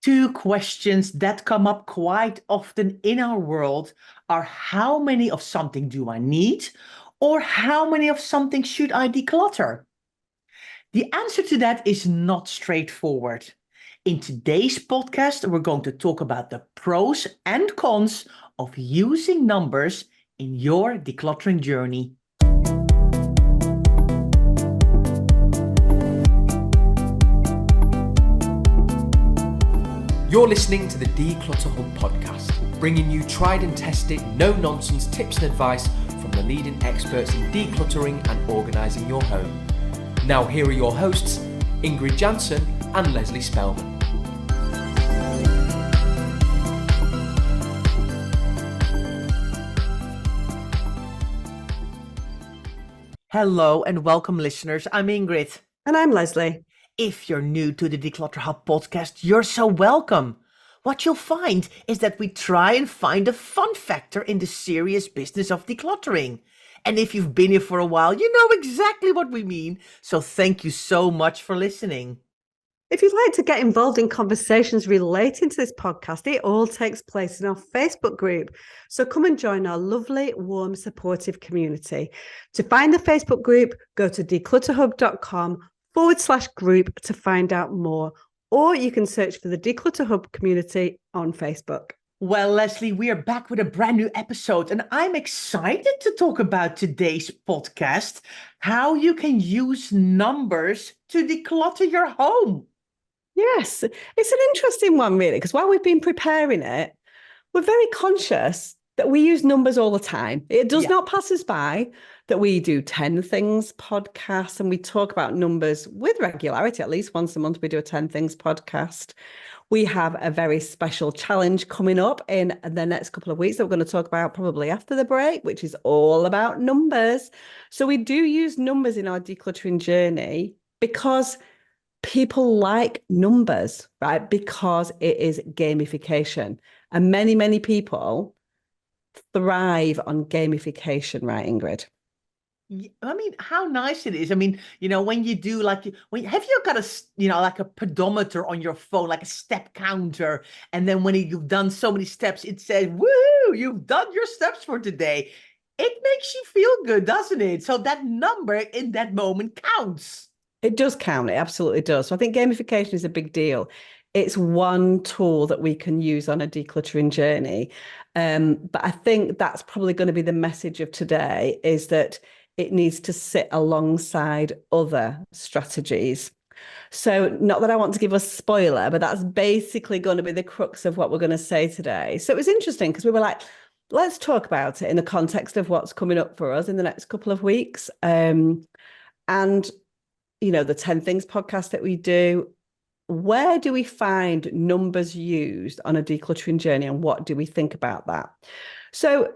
Two questions that come up quite often in our world are how many of something do I need or how many of something should I declutter? The answer to that is not straightforward. In today's podcast, we're going to talk about the pros and cons of using numbers in your decluttering journey. You're listening to the Declutter Hub podcast, bringing you tried and tested, no-nonsense tips and advice from the leading experts in decluttering and organising your home. Now here are your hosts, Ingrid Jansen and Leslie Spellman. Hello and welcome, listeners. I'm Ingrid. And I'm Leslie. If you're new to the Declutter Hub podcast, you're so welcome. What you'll find is that we try and find a fun factor in the serious business of decluttering. And if you've been here for a while, you know exactly what we mean. So thank you so much for listening. If you'd like to get involved in conversations relating to this podcast, it all takes place in our Facebook group. So come and join our lovely, warm, supportive community. To find the Facebook group, go to declutterhub.com/group to find out more, or you can search for the Declutter Hub community on Facebook. Well, Leslie, we are back with a brand new episode, and I'm excited to talk about today's podcast, how you can use numbers to declutter your home. Yes, it's an interesting one, really, because while we've been preparing it, we're very conscious that we use numbers all the time. It does not pass us by that we do 10 things podcast and we talk about numbers with regularity. At least once a month, we do a 10 things podcast. We have a very special challenge coming up in the next couple of weeks that we're going to talk about probably after the break, which is all about numbers. So we do use numbers in our decluttering journey because people like numbers, right? Because it is gamification. And many, many people thrive on gamification, right, Ingrid? I mean, how nice it is. I mean, when you do have you got like a pedometer on your phone, like a step counter, and then when you've done so many steps, it says, woo, you've done your steps for today. It makes you feel good, doesn't it? So that number in that moment counts. It does count. It absolutely does. So I think gamification is a big deal. It's one tool that we can use on a decluttering journey. But I think that's probably going to be the message of today, is that it needs to sit alongside other strategies. So not that I want to give a spoiler, but that's basically going to be the crux of what we're going to say today. So it was interesting because we were like, let's talk about it in the context of what's coming up for us in the next couple of weeks. And, the 10 Things podcast that we do, where do we find numbers used on a decluttering journey and what do we think about that? So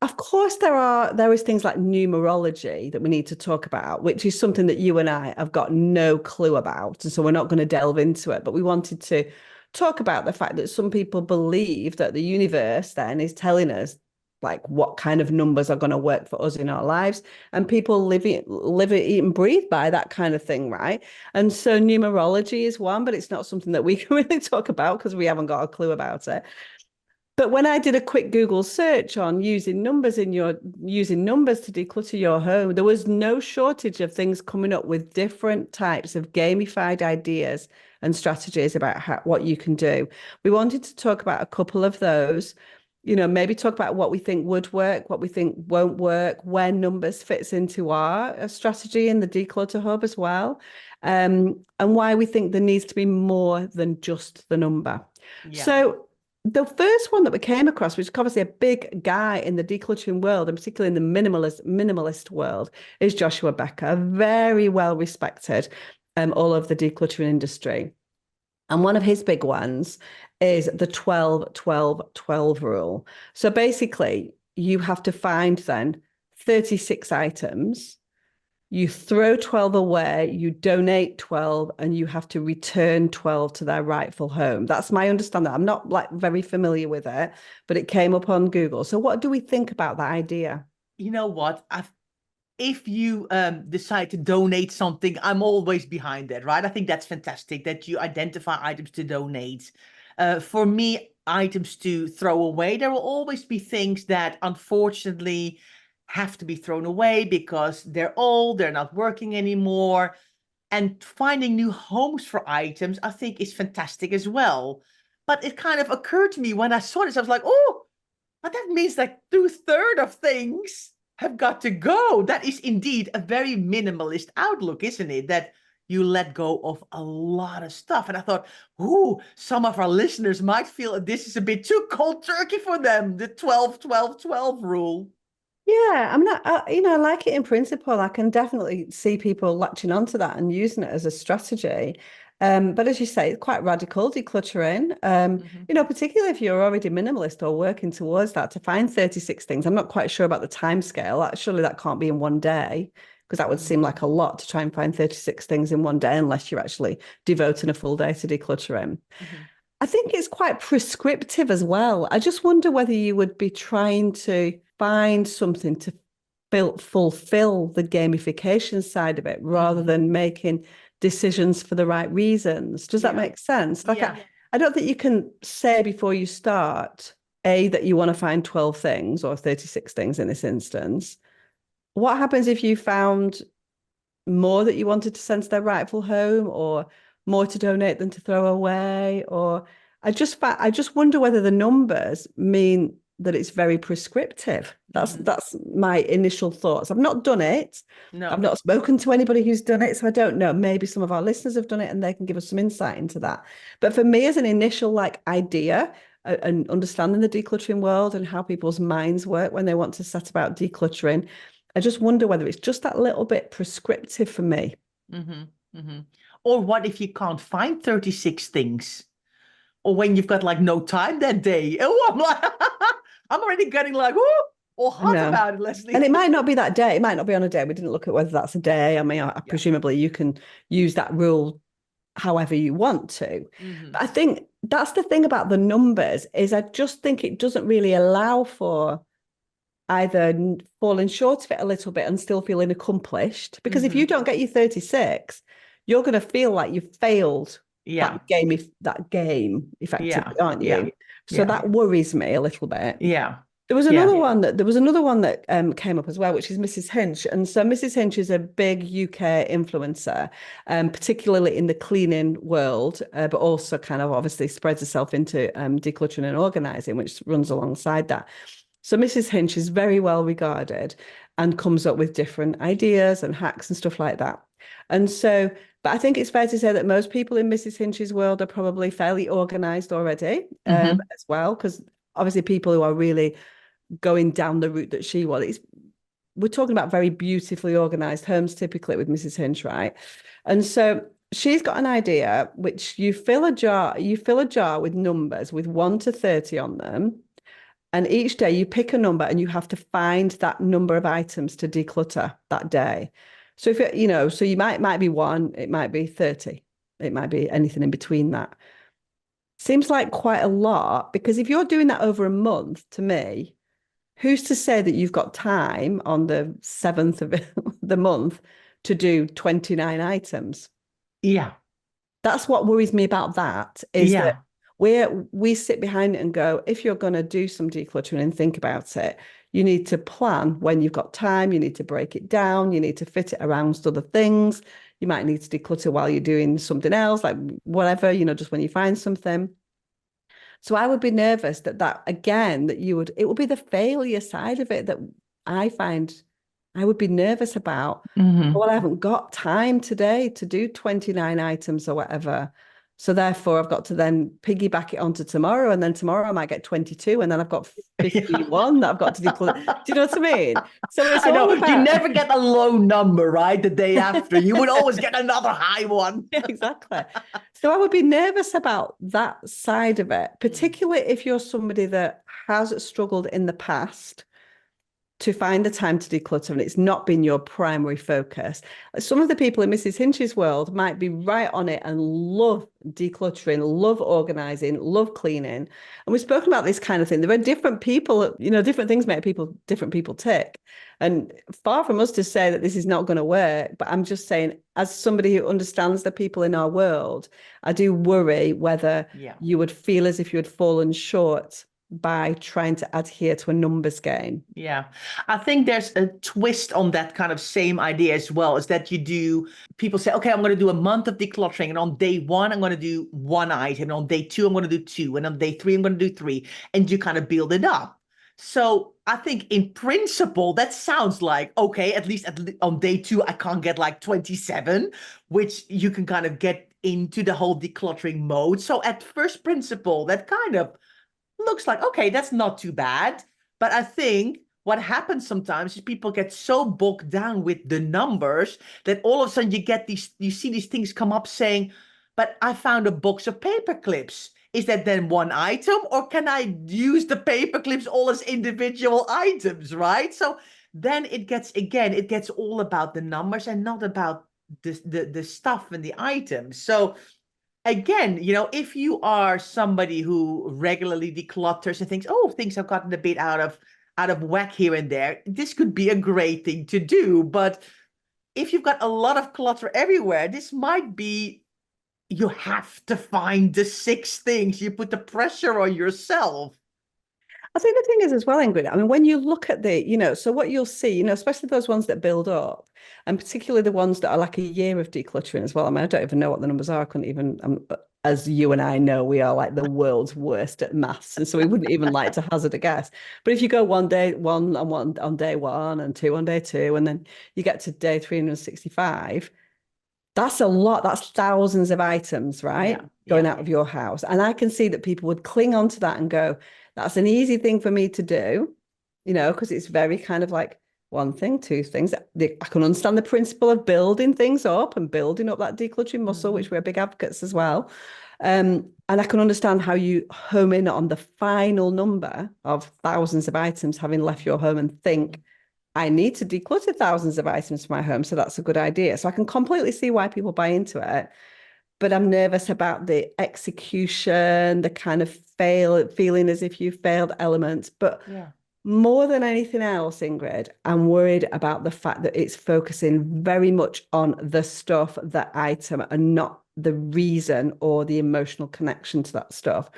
of course, there is things like numerology that we need to talk about, which is something that you and I have got no clue about. And so we're not going to delve into it. But we wanted to talk about the fact that some people believe that the universe then is telling us like what kind of numbers are going to work for us in our lives. And people live, eat, and breathe by that kind of thing, right? And so numerology is one, but it's not something that we can really talk about because we haven't got a clue about it. But when I did a quick Google search on using numbers to declutter your home, there was no shortage of things coming up with different types of gamified ideas and strategies about what you can do. We wanted to talk about a couple of those, maybe talk about what we think would work, what we think won't work, where numbers fits into our strategy in the Declutter Hub as well, and why we think there needs to be more than just the number. Yeah. So the first one that we came across, which is obviously a big guy in the decluttering world, and particularly in the minimalist world, is Joshua Becker, very well respected all over the decluttering industry. And one of his big ones is the 12-12-12 rule. So basically, you have to find then 36 items. You throw 12 away, you donate 12, and you have to return 12 to their rightful home. That's my understanding. I'm not very familiar with it, but it came up on Google. So what do we think about that idea? You know what? if you decide to donate something, I'm always behind that, right? I think that's fantastic that you identify items to donate. For me, items to throw away, there will always be things that unfortunately have to be thrown away because they're old, they're not working anymore. And finding new homes for items, I think, is fantastic as well. But it kind of occurred to me when I saw this, I was like, oh, but that means like 2/3 of things have got to go. That is indeed a very minimalist outlook, isn't it? That you let go of a lot of stuff. And I thought, ooh, some of our listeners might feel this is a bit too cold turkey for them, the 12-12-12 rule. Yeah, I'm not, I like it in principle. I can definitely see people latching onto that and using it as a strategy. But as you say, it's quite radical decluttering. Particularly if you're already minimalist or working towards that, to find 36 things. I'm not quite sure about the time scale. Surely that can't be in one day, because that would seem like a lot to try and find 36 things in one day unless you're actually devoting a full day to decluttering. I think it's quite prescriptive as well. I just wonder whether you would be trying to find something to fulfill the gamification side of it rather than making decisions for the right reasons. Does that make sense? Like, I don't think you can say before you start, A, that you want to find 12 things or 36 things in this instance. What happens if you found more that you wanted to send to their rightful home, or more to donate than to throw away? Or I just wonder whether the numbers mean that it's very prescriptive. That's my initial thoughts. I've not done it. No. I've not spoken to anybody who's done it, so I don't know. Maybe some of our listeners have done it and they can give us some insight into that. But for me, as an initial idea and understanding the decluttering world and how people's minds work when they want to set about decluttering, I just wonder whether it's just that little bit prescriptive for me. Or what if you can't find 36 things? Or when you've got like no time that day. Oh, I'm already getting like, oh, all hot about it, Leslie. And it might not be that day. It might not be on a day. We didn't look at whether that's a day. I mean, presumably you can use that rule however you want to. But I think that's the thing about the numbers, is I just think it doesn't really allow for either falling short of it a little bit and still feeling accomplished. Because if you don't get your 36, you're going to feel like you've failed that game effectively, aren't you? So that worries me a little bit. There was another one that came up as well, which is Mrs. Hinch. And so Mrs. Hinch is a big UK influencer, particularly in the cleaning world, but also kind of obviously spreads herself into decluttering and organising, which runs alongside that. So Mrs. Hinch is very well regarded and comes up with different ideas and hacks and stuff like that. And so, but I think it's fair to say that most people in Mrs. Hinch's world are probably fairly organised already as well, because obviously people who are really going down the route that she was, we're talking about very beautifully organised homes typically with Mrs. Hinch, right? And so she's got an idea which you fill a jar with numbers with 1 to 30 on them. And each day you pick a number and you have to find that number of items to declutter that day. So if so you might be 1, it might be 30, it might be anything in between that. Seems like quite a lot, because if you're doing that over a month, to me, who's to say that you've got time on the 7th of the month to do 29 items? Yeah. That's what worries me about that, is that we sit behind it and go, if you're going to do some decluttering and think about it, you need to plan when you've got time, you need to break it down, you need to fit it around other things. You might need to declutter while you're doing something else, like whatever, just when you find something. So I would be nervous it would be the failure side of it that I find I would be nervous about. Well, I haven't got time today to do 29 items or whatever. So therefore, I've got to then piggyback it onto tomorrow, and then tomorrow I might get 22, and then I've got 51 that I've got to declutter. Do you know what I mean? So it's all about... You never get a low number, right? The day after, you would always get another high one. Yeah, exactly. So I would be nervous about that side of it, particularly if you're somebody that has struggled in the past to find the time to declutter and it's not been your primary focus. Some of the people in Mrs. Hinch's world might be right on it and love decluttering, love organizing, love cleaning. And we've spoken about this kind of thing. There are different people, different things make different people tick. And far from us to say that this is not going to work, but I'm just saying, as somebody who understands the people in our world, I do worry whether you would feel as if you had fallen short by trying to adhere to a numbers game. Yeah, I think there's a twist on that kind of same idea as well, is that people say, okay, I'm going to do a month of decluttering. And on day one, I'm going to do one item. And on day two, I'm going to do two. And on day three, I'm going to do three. And you kind of build it up. So I think in principle, that sounds like, okay, at least on day two, I can't get like 27, which you can kind of get into the whole decluttering mode. So at first principle, that kind of looks like, okay, that's not too bad. But I think what happens sometimes is people get so bogged down with the numbers that all of a sudden you see these things come up saying, but I found a box of paper clips. Is that then one item, or can I use the paper clips all as individual items, right? So then it gets all about the numbers and not about the stuff and the items. So again, if you are somebody who regularly declutters and thinks, oh, things have gotten a bit out of whack here and there, this could be a great thing to do. But if you've got a lot of clutter everywhere, this might be, you have to find the 6 things. You put the pressure on yourself. I think the thing is as well, Ingrid, I mean, when you look at so what you'll see, especially those ones that build up, and particularly the ones that are like a year of decluttering as well. I mean, I don't even know what the numbers are. I couldn't even, as you and I know, we are like the world's worst at maths. And so we wouldn't even like to hazard a guess. But if you go one on day one and two on day two, and then you get to day 365, that's a lot. That's thousands of items, right? Going out of your house. And I can see that people would cling on to that and go, that's an easy thing for me to do, because it's very kind of like one thing, two things. I can understand the principle of building things up and building up that decluttering muscle, which we're big advocates as well. And I can understand how you home in on the final number of thousands of items having left your home and think, I need to declutter thousands of items from my home. So that's a good idea. So I can completely see why people buy into it. But I'm nervous about the execution, the kind of feeling as if you failed elements. But more than anything else, Ingrid, I'm worried about the fact that it's focusing very much on the stuff, the item, and not the reason or the emotional connection to that stuff.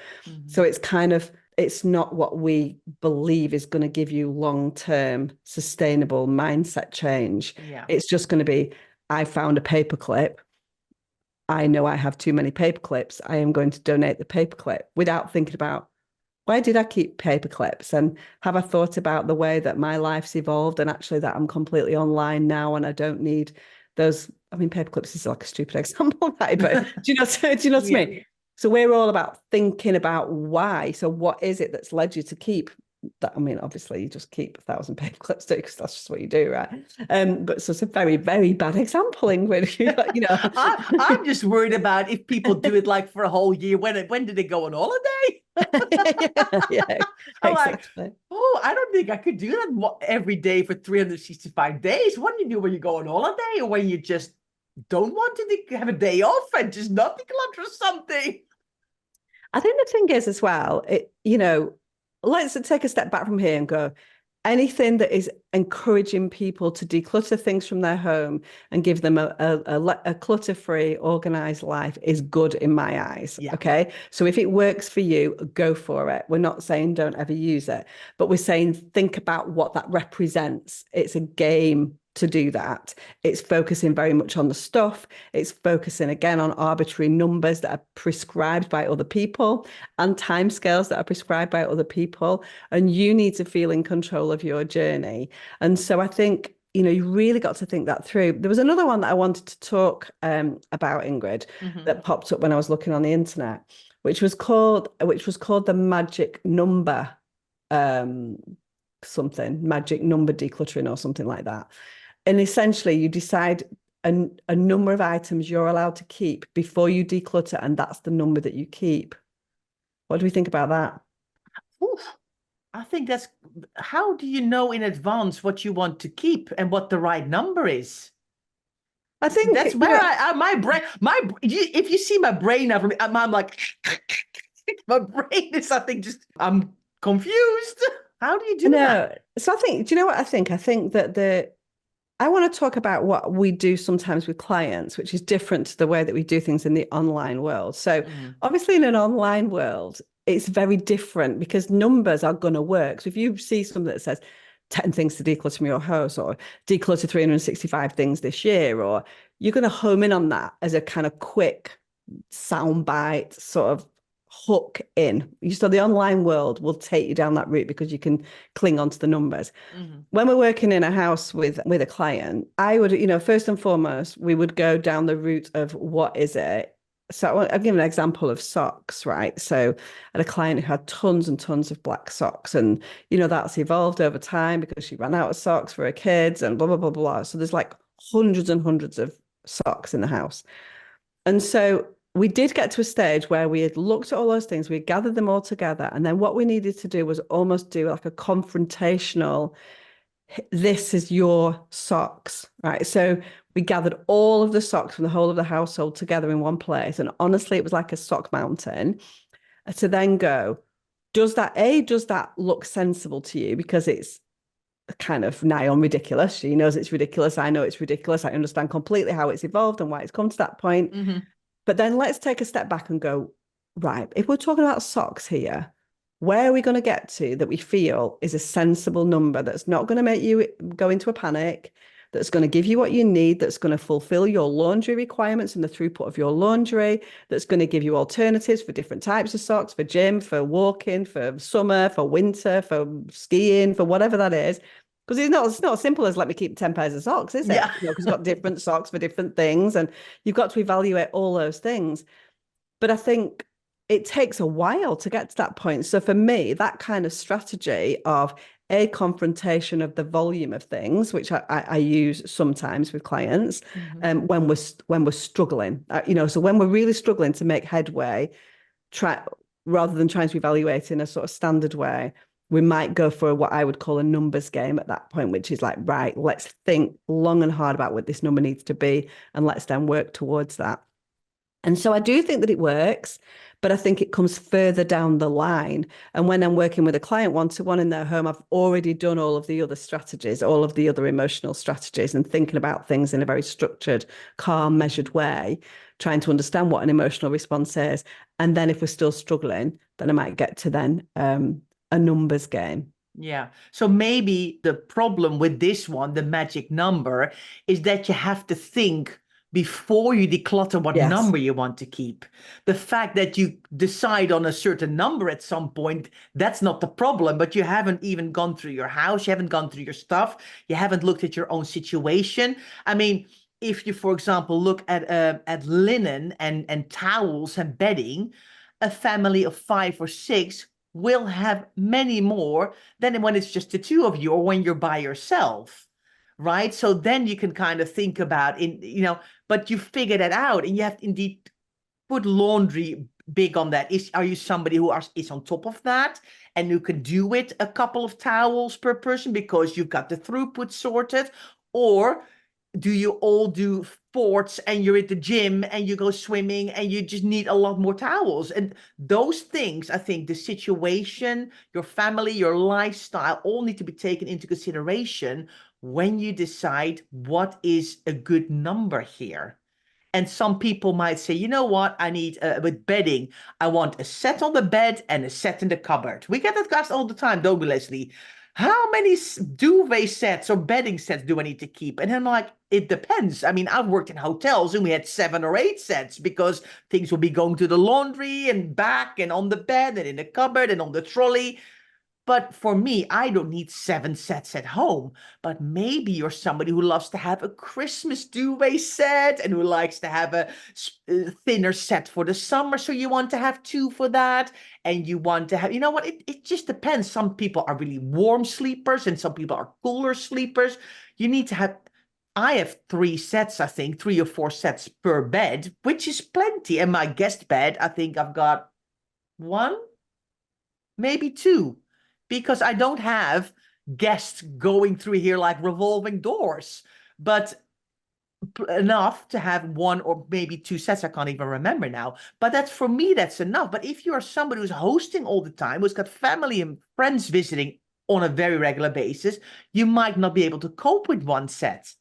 So it's not what we believe is going to give you long-term sustainable mindset change. It's just going to be, I found a paperclip. I know I have too many paper clips. I am going to donate the paperclip, without thinking about, why did I keep paper clips? And have I thought about the way that my life's evolved and actually that I'm completely online now and I don't need those. I mean, paper clips is like a stupid example, right? But do you know what I mean? So we're all about thinking about why. So what is it that's led you to keep that? I mean, obviously you just keep 1,000 paper clips too, because that's just what you do, right? But so it's a very, very bad example, Ingrid. I'm just worried about if people do it like for a whole year. When do they go on holiday? Exactly. Like, oh, I don't think I could do that every day for 365 days. What do you do when you go on holiday, or when you just don't want to have a day off and just not declutter something? I think the thing is as well, let's take a step back from here and go, anything that is encouraging people to declutter things from their home and give them a clutter-free, organized life is good in my eyes. Okay. So if it works for you, go for it. We're not saying don't ever use it, but we're saying think about what that represents. It's a game to do that. It's focusing very much on the stuff. It's focusing again on arbitrary numbers that are prescribed by other people and timescales that are prescribed by other people. And you need to feel in control of your journey. And so I think, you really got to think that through. There was another one that I wanted to talk about, Ingrid, that popped up when I was looking on the internet, which was called the magic number, magic number decluttering or something like that. And essentially you decide a number of items you're allowed to keep before you declutter, and that's the number that you keep. What do we think about that? Oof. I think that's, how do you know in advance what you want to keep and what the right number is? I think, That's you where know, my brain, if you see my brain now, I'm like, my brain is, I think, just, I'm confused. How do you do that? no. So I think, do you know what I think? I think that I want to talk about what we do sometimes with clients, which is different to the way that we do things in the online world. So Mm, obviously in an online world, it's very different because numbers are going to work. So if you see something that says 10 things to declutter from your house or declutter 365 things this year, or you're going to home in on that as a kind of quick soundbite sort of hook in. So the online world will take you down that route because you can cling on to the numbers. mhm, When we're working in a house with a client, I would, first and foremost, we would go down the route of what is it? So I'll give an example of socks, right? So I had a client who had tons and tons of black socks, and that's evolved over time because she ran out of socks for her kids and blah blah blah blah. So there's like hundreds and hundreds of socks in the house. And so we did get to a stage where we had looked at all those things, we had gathered them all together, and then what we needed to do was almost do like a confrontational, this is your socks, right? So we gathered all of the socks from the whole of the household together in one place. And honestly, it was like a sock mountain to then go, does that look sensible to you? Because it's kind of nigh on ridiculous. She knows it's ridiculous. I know it's ridiculous. I understand completely how it's evolved and why it's come to that point. mhm. But then let's take a step back and go, right, if we're talking about socks here, where are we going to get to that we feel is a sensible number that's not going to make you go into a panic, that's going to give you what you need, that's going to fulfill your laundry requirements and the throughput of your laundry, that's going to give you alternatives for different types of socks, for gym, for walking, for summer, for winter, for skiing, for whatever that is. Because it's not as simple as let me keep 10 pairs of socks, is it? Yeah. Because you've got different socks for different things, and you've got to evaluate all those things. But I think it takes a while to get to that point. So for me, that kind of strategy of a confrontation of the volume of things, which I use sometimes with clients, Mhm. when we're struggling, so when we're really struggling to make headway, try rather than trying to evaluate in a sort of standard way, we might go for what I would call a numbers game at that point, which is like, right, let's think long and hard about what this number needs to be, and let's then work towards that. And so I do think that it works, but I think it comes further down the line. And when I'm working with a client one-to-one in their home, I've already done all of the other strategies, all of the other emotional strategies, and thinking about things in a very structured, calm, measured way, trying to understand what an emotional response is. And then if we're still struggling, then I might get to then a numbers game. Yeah. So maybe the problem with this one, the magic number, is that you have to think before you declutter what Yes. number you want to keep. The fact that you decide on a certain number at some point, that's not the problem, but you haven't even gone through your house, you haven't gone through your stuff, you haven't looked at your own situation. I mean, if you, for example, look at linen and towels and bedding, a family of 5 or 6 will have many more than when it's just the two of you or when you're by yourself, right? So then you can kind of think about but you figure that out, and you have to indeed put laundry big on that. Are you somebody who is on top of that and who can do it a couple of towels per person because you've got the throughput sorted? Or do you all do sports and you're at the gym and you go swimming and you just need a lot more towels? And those things, I think the situation, your family, your lifestyle, all need to be taken into consideration when you decide what is a good number here. And some people might say, you know what, I need, with bedding, I want a set on the bed and a set in the cupboard. We get that asked all the time, don't we, Leslie? How many duvet sets or bedding sets do I need to keep? And I'm like, it depends. I mean, I've worked in hotels and we had 7 or 8 sets because things will be going to the laundry and back and on the bed and in the cupboard and on the trolley. But for me, I don't need 7 sets at home. But maybe you're somebody who loves to have a Christmas duvet set and who likes to have a thinner set for the summer. So you want to have 2 for that. And you want to have, you know what? It just depends. Some people are really warm sleepers and some people are cooler sleepers. You need to have, I have 3 sets, I think, 3 or 4 sets per bed, which is plenty. And my guest bed, I think I've got 1, maybe 2, because I don't have guests going through here like revolving doors, but enough to have one or maybe two sets. I can't even remember now, but that's for me, that's enough. But if you're somebody who's hosting all the time, who's got family and friends visiting on a very regular basis, you might not be able to cope with one set.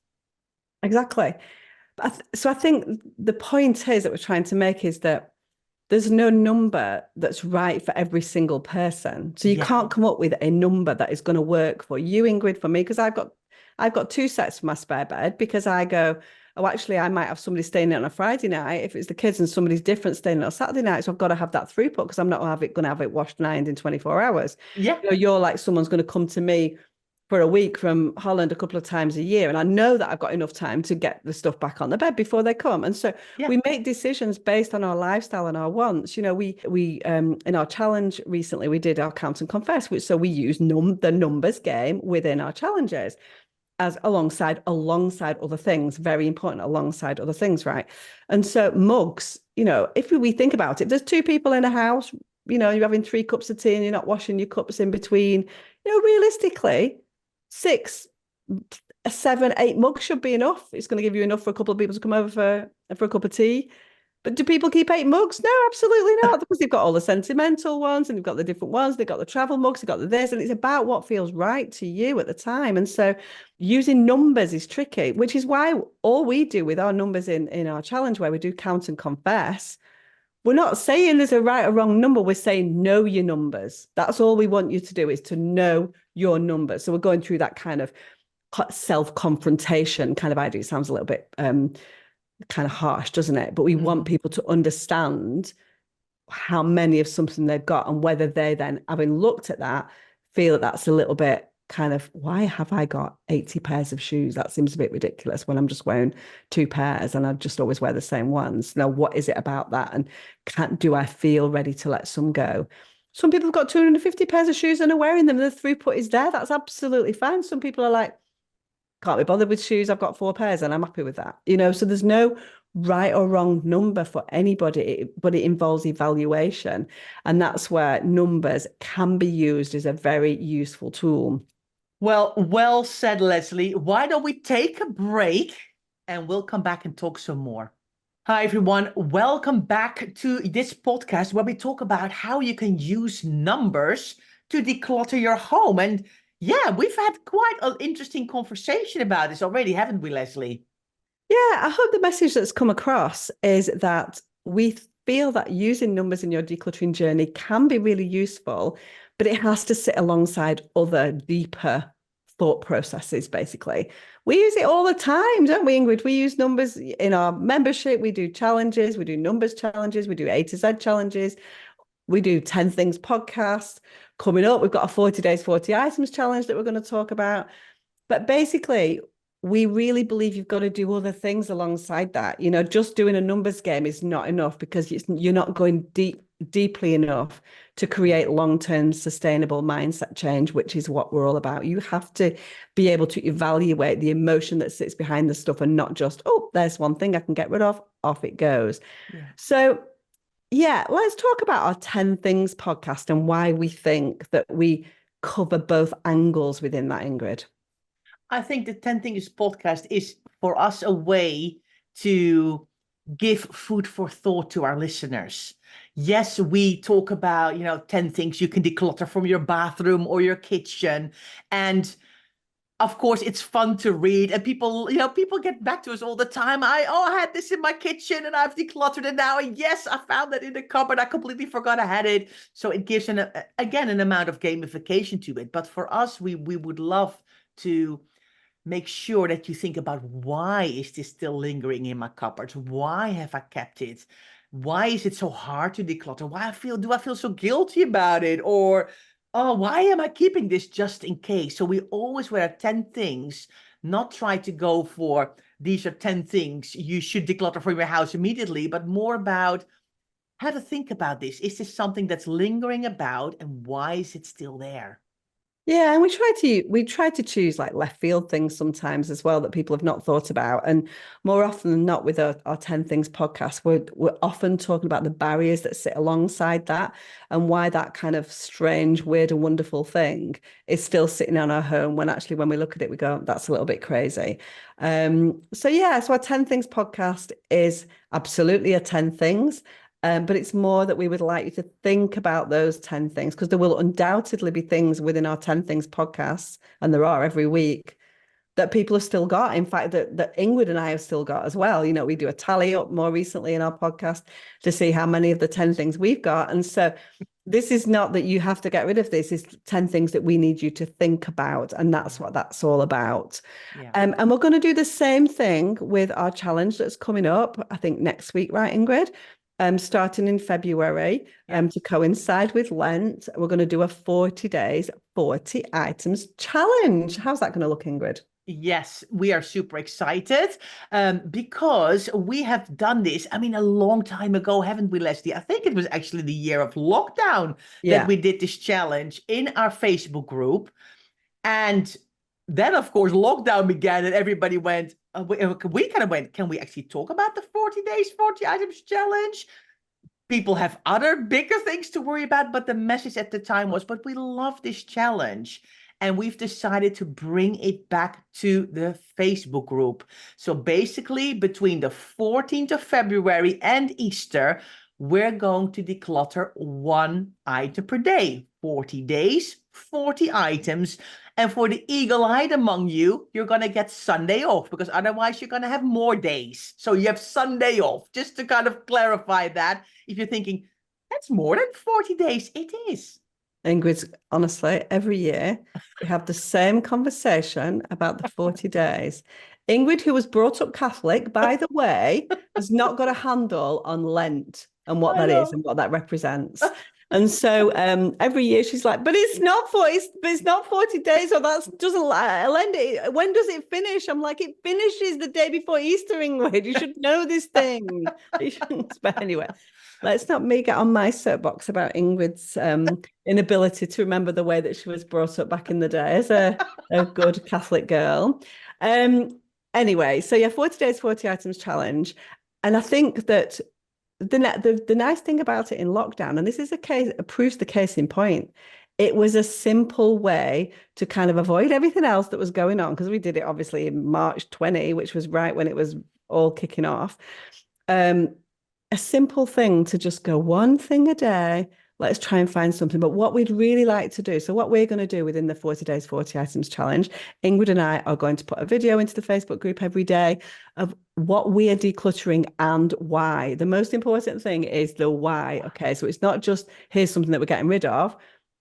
Exactly. So I think the point is that we're trying to make is that there's no number that's right for every single person. So you Yeah. can't come up with a number that is going to work for you, Ingrid, for me, because I've got two sets for my spare bed, because I go, oh, actually, I might have somebody staying in on a Friday night if it's the kids, and somebody's different staying on a Saturday night. So I've got to have that throughput, because I'm not going to have it washed and ironed in 24 hours. Yeah. You're like, someone's going to come to me for a week from Holland a couple of times a year, and I know that I've got enough time to get the stuff back on the bed before they come. And so we make decisions based on our lifestyle and our wants. We in our challenge recently, we did our count and confess, so we use the numbers game within our challenges as alongside other things. Very important, alongside other things, right? And so mugs, if we think about it, there's two people in a house, you're having 3 cups of tea and you're not washing your cups in between, realistically 6, 7, 8 mugs should be enough. It's going to give you enough for a couple of people to come over for a cup of tea. But do people keep 8 mugs? No, absolutely not, because they've got all the sentimental ones, and they've got the different ones. They've got the travel mugs, they've got the this, and it's about what feels right to you at the time. And so using numbers is tricky, which is why all we do with our numbers in our challenge, where we do count and confess, we're not saying there's a right or wrong number. We're saying know your numbers. That's all we want you to do, is to know your numbers. So we're going through that kind of self-confrontation kind of idea. It sounds a little bit kind of harsh, doesn't it? But we want people to understand how many of something they've got, and whether they then, having looked at that, feel that that's a little bit kind of, why have I got 80 pairs of shoes? That seems a bit ridiculous when I'm just wearing 2 pairs and I just always wear the same ones. Now, what is it about that? And do I feel ready to let some go? Some people have got 250 pairs of shoes and are wearing them. The throughput is there. That's absolutely fine. Some people are like, can't be bothered with shoes. I've got 4 pairs and I'm happy with that. So there's no right or wrong number for anybody, but it involves evaluation. And that's where numbers can be used as a very useful tool. Well said, Leslie. Why don't we take a break and we'll come back and talk some more. Hi, everyone. Welcome back to this podcast where we talk about how you can use numbers to declutter your home. And yeah, we've had quite an interesting conversation about this already, haven't we, Leslie? Yeah, I hope the message that's come across is that we feel that using numbers in your decluttering journey can be really useful, but it has to sit alongside other deeper thought processes, basically. We use it all the time, don't we, Ingrid? We use numbers in our membership. We do challenges. We do numbers challenges. We do A to Z challenges. We do 10 Things podcast. Coming up, we've got a 40 days, 40 items challenge that we're going to talk about. But basically, we really believe you've got to do other things alongside that. Just doing a numbers game is not enough, because you're not going deeply enough to create long-term sustainable mindset change, which is what we're all about. You have to be able to evaluate the emotion that sits behind the stuff, and not just, oh, there's one thing I can get rid of, off it goes. Yeah. So yeah, let's talk about our 10 Things podcast and why we think that we cover both angles within that, Ingrid. I think the 10 Things podcast is for us a way to give food for thought to our listeners. Yes, we talk about, 10 things you can declutter from your bathroom or your kitchen. And of course, it's fun to read, and people get back to us all the time. I had this in my kitchen and I've decluttered it now. And yes, I found that in the cupboard. I completely forgot I had it. So it gives an amount of gamification to it. But for us, we would love to make sure that you think about, why is this still lingering in my cupboard? Why have I kept it? Why is it so hard to declutter? Do I feel so guilty about it? Or, oh, why am I keeping this just in case? So we always wear 10 things, not try to go for, these are 10 things you should declutter from your house immediately, but more about how to think about this. Is this something that's lingering about, and why is it still there? Yeah, and we try to choose like left field things sometimes as well that people have not thought about. And more often than not, with our 10 Things podcast, we're often talking about the barriers that sit alongside that and why that kind of strange, weird, and wonderful thing is still sitting on our home when actually when we look at it, we go, that's a little bit crazy. So yeah, so our 10 Things podcast is absolutely a 10 things. But it's more that we would like you to think about those 10 things because there will undoubtedly be things within our 10 Things podcasts, and there are every week, that people have still got. In fact, that Ingrid and I have still got as well. You know, we do a tally up more recently in our podcast to see how many of the 10 things we've got. And so this is not that you have to get rid of this, it's 10 things that we need you to think about. And that's what that's all about. Yeah. And we're going to do the same thing with our challenge that's coming up, I think next week, right, Ingrid? Starting in February, Yeah. to coincide with Lent, we're going to do a 40 days, 40 items challenge. How's that going to look, Ingrid? Yes, we are super excited because we have done this. I mean, a long time ago, haven't we, Leslie? I think it was actually the year of lockdown that Yeah. we did this challenge in our Facebook group. And then, of course, lockdown began and everybody went, we kind of went, can we actually talk about the 40 days, 40 items challenge? People have other bigger things to worry about, but the message at the time was, but we love this challenge. And we've decided to bring it back to the Facebook group. So basically, between the 14th of February and Easter, we're going to declutter one item per day. 40 days, 40 items. And for the eagle-eyed among you, you're going to get Sunday off because otherwise you're going to have more days. So you have Sunday off, just to kind of clarify that. If you're thinking, that's more than 40 days, it is. Ingrid, honestly, every year we have the same conversation about the 40 days. Ingrid, who was brought up Catholic, by the way, has not got a handle on Lent and what I that is know. and what that represents. And so every year she's like, but it's not 40, but it's not 40 days, or that doesn't Lent. When does it finish? I'm like, it finishes the day before Easter, Ingrid. You should know this thing. But anyway, let's not me get on my soapbox about Ingrid's inability to remember the way that she was brought up back in the day as a good Catholic girl. Anyway, so yeah, 40 days, 40 items challenge. And I think that the nice thing about it in lockdown, and this is a case, proves the case in point, it was a simple way to kind of avoid everything else that was going on, because we did it obviously in March 20, which was right when it was all kicking off. A simple thing to just go one thing a day. Let's try and find something. But what we'd really like to do, so what we're going to do within the 40 days, 40 items challenge, Ingrid and I are going to put a video into the Facebook group every day of what we are decluttering and why. The most important thing is the why. Okay, so it's not just here's something that we're getting rid of.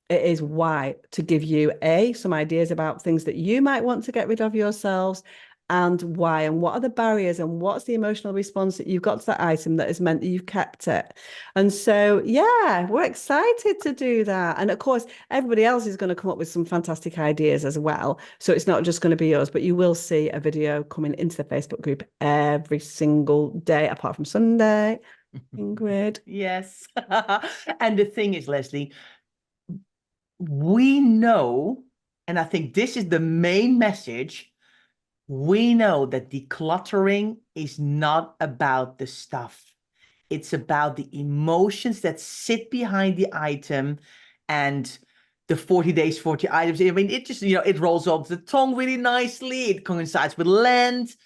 It is why, to give you some ideas about things that you might want to get rid of yourselves, and why, and what are the barriers, and what's the emotional response that you've got to that item that has meant that you've kept it. And so, yeah, we're excited to do that. And of course, everybody else is going to come up with some fantastic ideas as well. So it's not just going to be yours, but you will see a video coming into the Facebook group every single day, apart from Sunday. Ingrid. Yes. And the thing is, Leslie, we know, and I think this is the main message, we know that decluttering is not about the stuff. It's about the emotions that sit behind the item, and the 40 days, 40 items. I mean, it just, it rolls off the tongue really nicely. It coincides with Lent.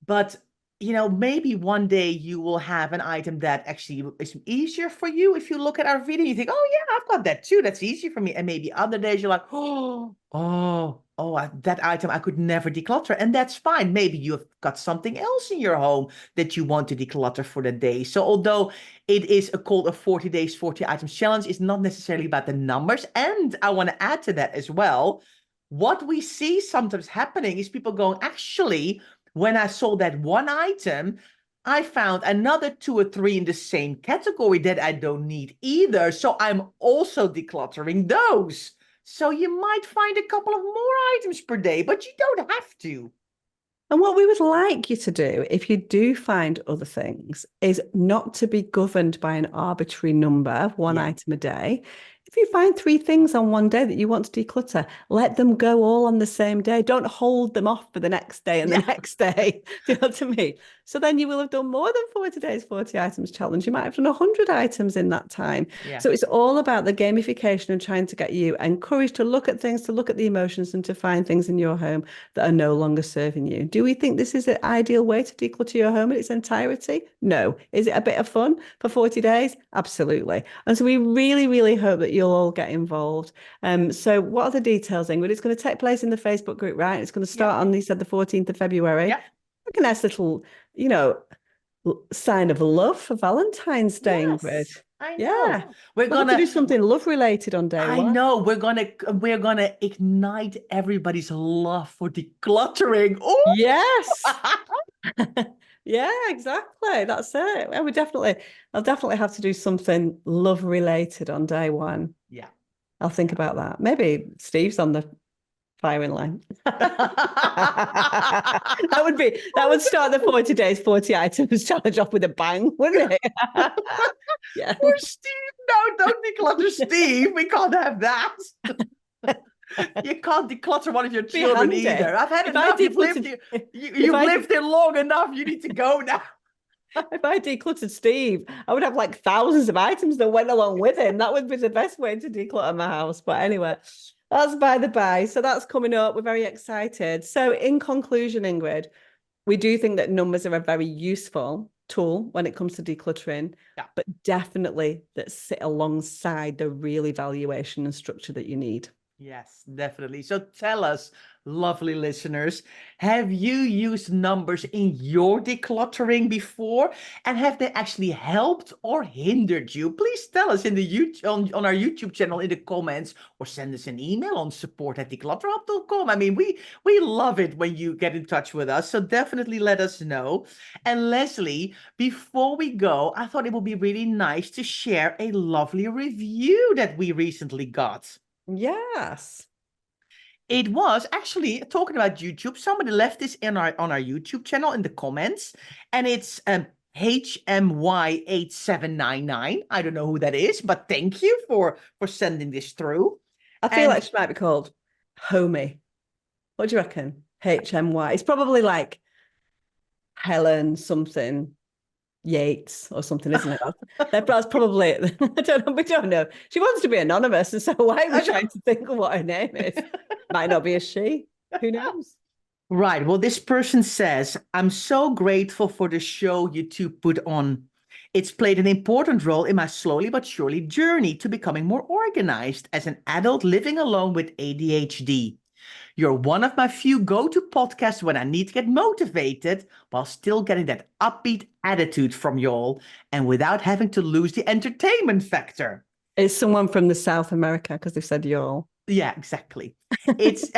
But, maybe one day you will have an item that actually is easier for you. If you look at our video, you think, oh, yeah, I've got that too. That's easy for me. And maybe other days you're like, that item I could never declutter. And that's fine. Maybe you've got something else in your home that you want to declutter for the day. So although it is called a 40 days, 40 items challenge, it's not necessarily about the numbers. And I want to add to that as well. What we see sometimes happening is people going, actually, when I sold that one item, I found another 2 or 3 in the same category that I don't need either. So I'm also decluttering those. So you might find a couple of more items per day, but you don't have to. And what we would like you to do, if you do find other things, is not to be governed by an arbitrary number of one item a day. If you find 3 things on one day that you want to declutter, let them go all on the same day. Don't hold them off for the next day and the Yeah. next day. Do you know what I mean? So then you will have done more than 40 days, 40 items challenge. You might have done 100 items in that time. Yeah. So it's all about the gamification and trying to get you encouraged to look at things, to look at the emotions, and to find things in your home that are no longer serving you. Do we think this is an ideal way to declutter your home in its entirety? No. Is it a bit of fun for 40 days? Absolutely. And so we really, really hope that you'll all get involved. So what are the details, Ingrid? It's going to take place in the Facebook group, right? It's going to start on, you said, the 14th of February. Yeah. Like a nice little, sign of love for Valentine's Day, Yes, Ingrid. I know. Yeah. We're We'll have to gonna do something love related on day I one. know we're gonna ignite everybody's love for decluttering. Oh, Yes. Yeah, exactly. That's it. I'll definitely have to do something love related on day one. yeah. I'll think about that. Maybe Steve's on the firing line. That would start the 40 days, 40 items challenge off with a bang, wouldn't it? Yeah. Poor Steve. No, don't declutter Steve. We can't have that. You can't declutter one of your children handy. either. I've had If I enough. You've lived decluttered- here. You've lived here long enough. You need to go now. If I decluttered Steve, I would have like thousands of items that went along with him. That would be the best way to declutter my house. But anyway, that's by the by. So that's coming up. We're very excited. So in conclusion, Ingrid, we do think that numbers are a very useful tool when it comes to decluttering, Yeah. but definitely that sit alongside the real evaluation and structure that you need. Yes, definitely. So tell us, lovely listeners, have you used numbers in your decluttering before? And have they actually helped or hindered you? Please tell us in the on our YouTube channel in the comments, or send us an email on support@declutterhub.com. I mean, we love it when you get in touch with us. So definitely let us know. And Leslie, before we go, I thought it would be really nice to share a lovely review that we recently got. Yes. It was actually talking about YouTube. Somebody left this on our YouTube channel in the comments, and it's HMY8799. I don't know who that is, but thank you for sending this through. I feel like she might be called Homie. What do you reckon? HMY. It's probably like Helen something Yates or something, isn't it? That's probably, I don't know. We don't know. She wants to be anonymous, and so why are we trying to think of what her name is? Might not be a she. Who knows? Right. Well, this person says, I'm so grateful for the show you two put on. It's played an important role in my slowly but surely journey to becoming more organized as an adult living alone with ADHD. You're one of my few go-to podcasts when I need to get motivated while still getting that upbeat attitude from y'all and without having to lose the entertainment factor. It's someone from the South America because they said y'all. Yeah, exactly. It's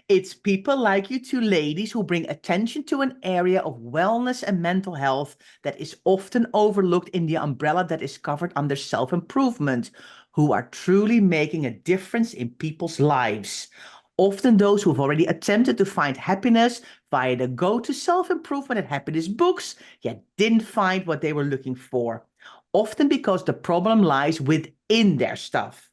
it's people like you two ladies who bring attention to an area of wellness and mental health that is often overlooked in the umbrella that is covered under self-improvement, who are truly making a difference in people's lives. Often those who have already attempted to find happiness via the go-to self-improvement and happiness books, yet didn't find what they were looking for. Often because the problem lies within their stuff.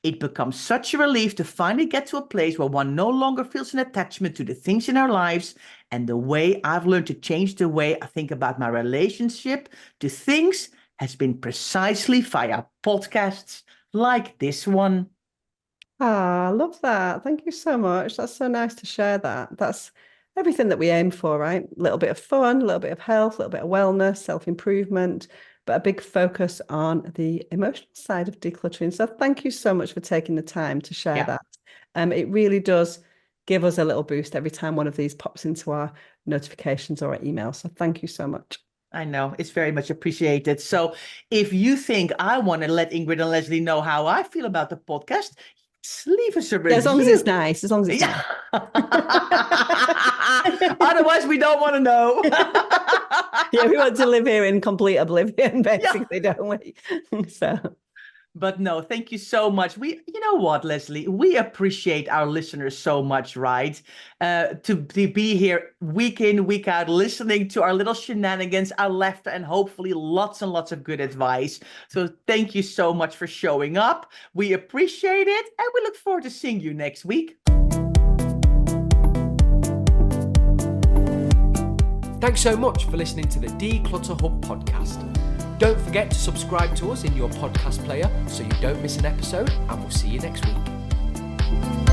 It becomes such a relief to finally get to a place where one no longer feels an attachment to the things in our lives. And the way I've learned to change the way I think about my relationship to things has been precisely via podcasts like this one. Ah, I love that. Thank you so much. That's so nice to share that. That's everything that we aim for, right? A little bit of fun, a little bit of health, a little bit of wellness, self-improvement, but a big focus on the emotional side of decluttering. So thank you so much for taking the time to share that. It really does give us a little boost every time one of these pops into our notifications or our emails. So thank you so much. I know, it's very much appreciated. So if you think I want to let Ingrid and Leslie know how I feel about the podcast, leave us a review. Yeah, as long as it's nice. As long as it's nice. Otherwise, we don't want to know. Yeah, we want to live here in complete oblivion, basically, don't we? So, But no, thank you so much. You know what, Leslie? We appreciate our listeners so much, right? To be here week in, week out, listening to our little shenanigans, our laughter, and hopefully lots and lots of good advice. So thank you so much for showing up. We appreciate it, and we look forward to seeing you next week. Thanks so much for listening to the Declutter Hub podcast. Don't forget to subscribe to us in your podcast player so you don't miss an episode, and we'll see you next week.